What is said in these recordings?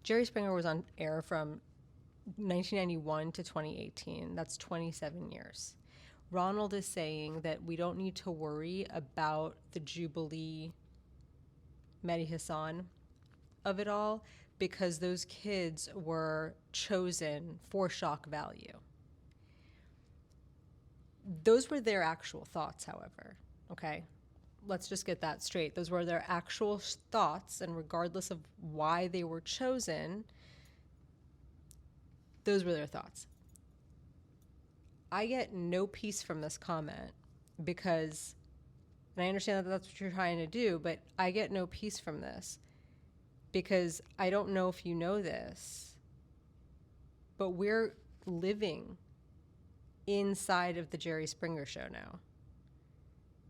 Jerry Springer was on air from 1991 to 2018. That's 27 years. Ronald is saying that we don't need to worry about the Jubilee Mehdi Hasan of it all because those kids were chosen for shock value. Those were their actual thoughts, however, okay? Let's just get that straight. Those were their actual thoughts, and regardless of why they were chosen, those were their thoughts. I get no peace from this comment because, and I understand that that's what you're trying to do, but I get no peace from this because I don't know if you know this, but we're living inside of the Jerry Springer show now.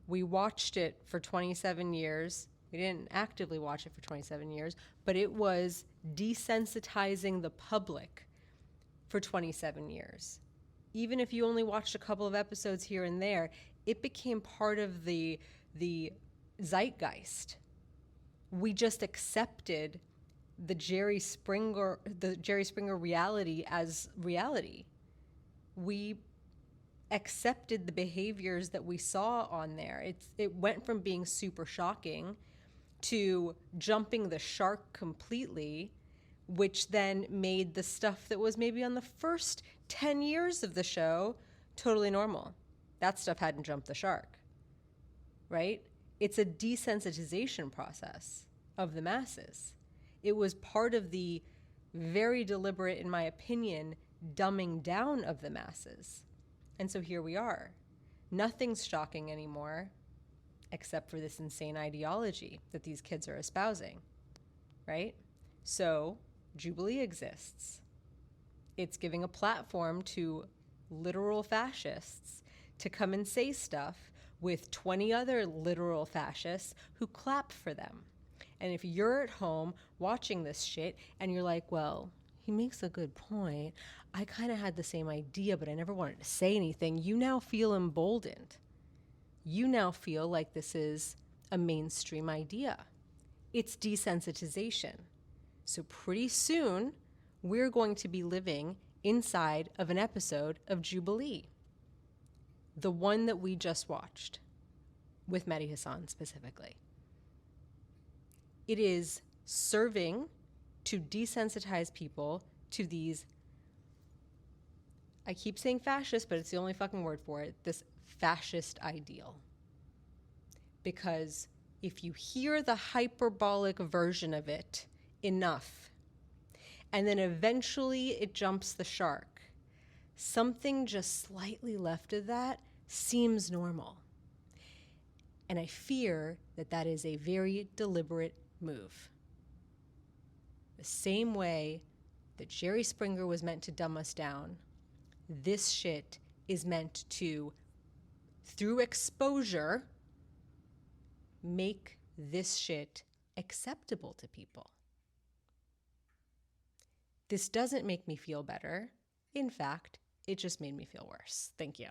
We watched it for 27 years. We didn't actively watch it for 27 years, but it was desensitizing the public for 27 years. Even if you only watched a couple of episodes here and there, it became part of the zeitgeist. We just accepted the Jerry Springer reality as reality. We accepted the behaviors that we saw on there. It went from being super shocking to jumping the shark completely, which then made the stuff that was maybe on the first 10 years of the show totally normal. That stuff hadn't jumped the shark, right? It's a desensitization process of the masses. It was part of the very deliberate, in my opinion, dumbing down of the masses. And so here we are. Nothing's shocking anymore, except for this insane ideology that these kids are espousing, right? So Jubilee exists. It's giving a platform to literal fascists to come and say stuff with 20 other literal fascists who clap for them. And if you're at home watching this shit and you're like, well, he makes a good point. I kind of had the same idea, but I never wanted to say anything. You now feel emboldened. You now feel like this is a mainstream idea. It's desensitization. So pretty soon, we're going to be living inside of an episode of Jubilee. The one that we just watched, with Mehdi Hasan specifically. It is serving to desensitize people to these, I keep saying fascist, but it's the only fucking word for it, this fascist ideal. Because if you hear the hyperbolic version of it enough, and then eventually it jumps the shark, something just slightly left of that seems normal. And I fear that that is a very deliberate move. The same way that Jerry Springer was meant to dumb us down, this shit is meant to, through exposure, make this shit acceptable to people. This doesn't make me feel better. In fact, it just made me feel worse. Thank you.